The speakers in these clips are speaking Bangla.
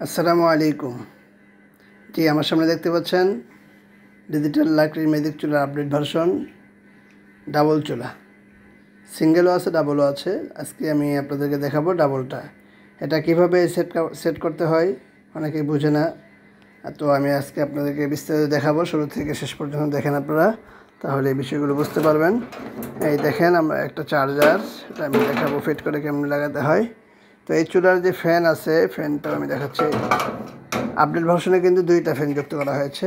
আসসালামু আলাইকুম। জি, আমার সামনে দেখতে পাচ্ছেন ডিজিটাল লাকড়ির ম্যাজিক চুলার আপডেট ভার্সন ডাবল চুলা। সিঙ্গেলও আছে, ডাবলও আছে। আজকে আমি আপনাদেরকে দেখাবো ডাবলটা। এটা কিভাবে সেট করতে হয় অনেকেই বুঝে না, তো আমি আজকে আপনাদেরকে বিস্তারিত দেখাবো। শুরু থেকে শেষ পর্যন্ত দেখেন আপনারা, তাহলে এই বিষয়গুলো বুঝতে পারবেন। এই দেখেন, আমরা একটা চার্জার, এটা আমি দেখাবো ফিট করে কেমন লাগাতে হয়। তো এই চুলার যে ফ্যান আছে, ফ্যানটাও আমি দেখাচ্ছি। আপডেট ভার্সনে কিন্তু দুইটা ফ্যান যুক্ত করা হয়েছে।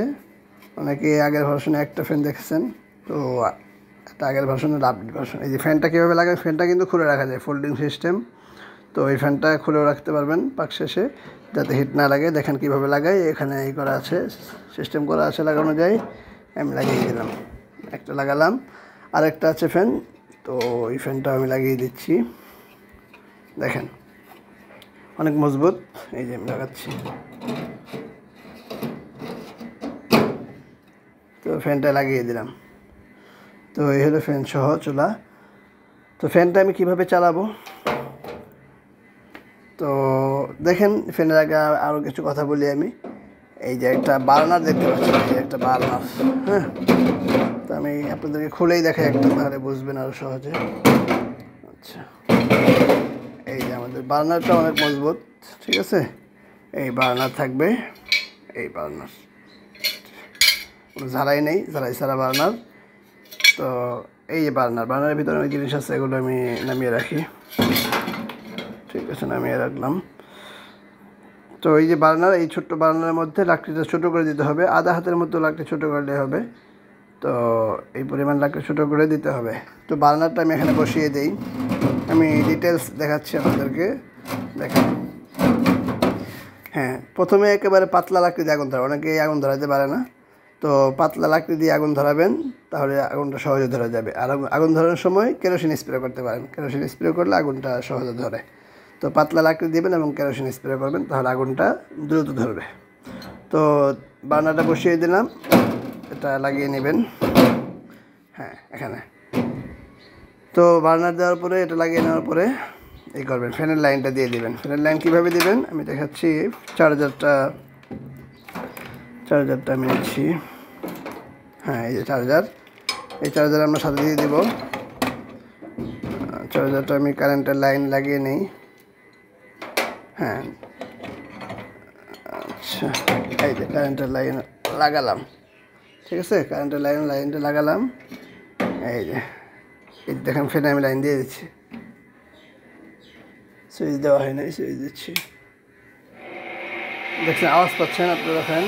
অনেকে আগের ভার্সনে একটা ফ্যান দেখেছেন, তো এটা আগের ভার্সনের আপডেট ভার্সন। এই যে ফ্যানটা কীভাবে লাগায়, ফ্যানটা কিন্তু খুলে রাখা যায়, ফোল্ডিং সিস্টেম। তো এই ফ্যানটা খুলেও রাখতে পারবেন পাক শেষে, যাতে হিট না লাগে। দেখেন কীভাবে লাগাই, এখানে এই করা আছে, সিস্টেম করা আছে, লাগানো যায়। আমি লাগিয়ে দিলাম, একটা লাগালাম। আরেকটা আছে ফ্যান, তো এই ফ্যানটা আমি লাগিয়ে দিচ্ছি। দেখেন অনেক মজবুত। এই যে আমি লাগাচ্ছি, তো ফ্যানটা লাগিয়ে দিলাম। তো এই হলো ফ্যান সহ চুলা। তো ফ্যানটা আমি কিভাবে চালাবো, তো দেখেন ফ্যানের আগে আরও কিছু কথা বলি আমি। এই যে একটা বার্নার দেখতে পাচ্ছি, একটা বার্নার, হ্যাঁ। তো আমি আপনাদেরকে খুলেই দেখাই একটা, তাহলে বুঝবেন আরও সহজে। আচ্ছা, এই যে আমাদের বার্নারটা অনেক মজবুত, ঠিক আছে। এই বার্নার থাকবে, এই বার্নার কোনো ঝালাই নেই, ঝালাই ছাড়া বার্নার। তো এই যে বার্নারের ভিতরে অনেক জিনিস আছে, এগুলো আমি নামিয়ে রাখি। ঠিক আছে, নামিয়ে রাখলাম। তো এই যে বার্নার, এই ছোট্ট বার্নারের মধ্যে লাকড়িটা ছোটো করে দিতে হবে, আধা হাতের মতো লাকড়ি ছোটো করলে হবে। তো এই পরিমাণ লাকড়ি ছোটো করে দিতে হবে। তো বার্নারটা আমি এখানে বসিয়ে দিই, আমি ডিটেলস দেখাচ্ছি আপনাদেরকে। দেখেন, হ্যাঁ, প্রথমে একেবারে পাতলা লাকড়ি দিয়ে আগুন ধরা, অনেকে আগুন ধরাতে পারে না। তো পাতলা লাকড়ি দিয়ে আগুন ধরাবেন, তাহলে আগুনটা সহজে ধরা যাবে। আর আগুন ধরানোর সময় কেরোসিন স্প্রে করতে পারেন, কেরোসিন স্প্রে করলে আগুনটা সহজে ধরে। তো পাতলা লাকড়ি দেবেন এবং কেরোসিন স্প্রে করবেন, তাহলে আগুনটা দ্রুত ধরবে। তো বার্নারটা বসিয়ে দিলাম, এটা লাগিয়ে নেবেন। হ্যাঁ, এখানে তো বার্নার দেওয়ার পরে, এটা লাগিয়ে নেওয়ার পরে এই করবেন, ফ্যানের লাইনটা দিয়ে দিবেন। ফ্যানের লাইন কীভাবে দিবেন আমি দেখাচ্ছি। চার্জারটা আমি নিচ্ছি। হ্যাঁ, এই যে চার্জার, এই চার্জার আমরা সাথে দিয়ে দিব। চার্জারটা আমি কারেন্টের লাইন লাগিয়ে নিই। হ্যাঁ, আচ্ছা, এই যে কারেন্টের লাইন লাগালাম, ঠিক আছে। কারেন্টের লাইনটা লাগালাম। এই যে দেখেন, ফ্যানে আমি লাইন দিয়ে দিচ্ছি, সুইচ দেওয়া হয় নাই, সুইচ দিচ্ছি। দেখছেন, আওয়াজ পাচ্ছেন আপনারা? ফ্যান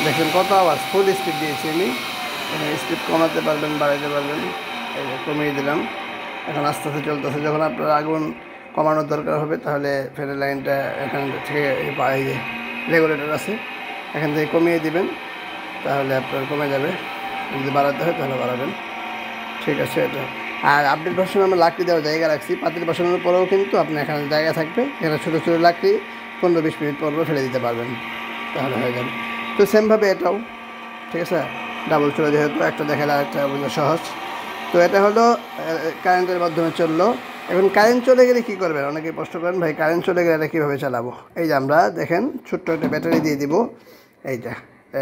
দেখেন কত আওয়াজ, ফুল স্পিড দিয়েছি আমি। স্পিড কমাতে পারবেন, বাড়াইতে পারবেন। এই যে কমিয়ে দিলাম, এখন আস্তে আস্তে চলতেছে। যখন আপনার আগুন কমানোর দরকার হবে, তাহলে ফ্যানের লাইনটা এখান থেকে, এই যে রেগুলেটর আছে, এখান থেকে কমিয়ে দিবেন, তাহলে আপনার কমে যাবে। যদি বাড়াতে হয় তাহলে বাড়াবেন, ঠিক আছে। এটা আর আপডেট ভার্সনে আমরা লাকড়ি দেওয়ার জায়গা রাখছি। পাতিল বসানোর পরেও কিন্তু আপনি এখানে জায়গা থাকবে, এখানে ছোটো ছোটো লাকড়ি 15-20 মিনিট পর ফেলে দিতে পারবেন, তাহলে হয়ে যাবে। তো সেমভাবে এটাও, ঠিক আছে। ডাবল চুলা যেহেতু, একটা দেখালে আরেকটা বোঝা সহজ। তো এটা হলো কারেন্টের মাধ্যমে চললো। এখন কারেন্ট চলে গেলে কী করবেন, অনেকেই প্রশ্ন করেন, ভাই কারেন্ট চলে গেলে এটা কীভাবে চালাবো। এই যে আমরা দেখেন ছোট্ট একটা ব্যাটারি দিয়ে দিব। এইটা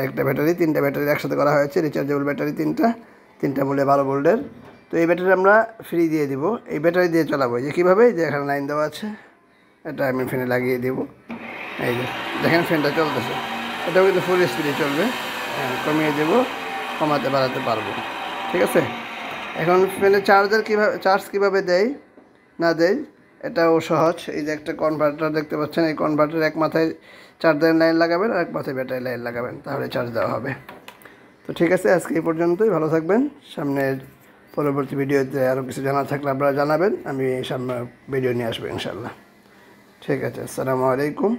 একটা ব্যাটারি, 3টা ব্যাটারি একসাথে করা হয়েছে, রিচার্জেবল ব্যাটারি 3টা বলে 12 ভোল্টের। তো এই ব্যাটারি আমরা ফ্রি দিয়ে দিব, এই ব্যাটারি দিয়ে চালাবো। যে কীভাবে, যে এখানে লাইন দেওয়া আছে, এটা আমি ফ্যানে লাগিয়ে দেবো। এই যে দেখেন ফ্যানটা চলতেছে, এটাও কিন্তু ফুল স্পিডে চলবে। কমিয়ে দেবো, কমাতে বাড়াতে পারবো, ঠিক আছে। এখন ফ্যানের চার্জ কীভাবে দেয় না দেয়, এটাও সহজ। এই যে একটা কনভার্টার দেখতে পাচ্ছেন, এই কনভার্টার এক মাথায় চার্জারের লাইন লাগাবেন আর এক মাথায় ব্যাটারি লাইন লাগাবেন, তাহলে চার্জ দেওয়া হবে। তো ঠিক আছে, আজকে এই পর্যন্তই। ভালো থাকবেন। সামনের পরবর্তী ভিডিওতে আরও কিছু জানার থাকলে আপনারা জানাবেন, আমি সামনে ভিডিও নিয়ে আসবো ইনশাল্লাহ। ঠিক আছে, আসসালামু আলাইকুম।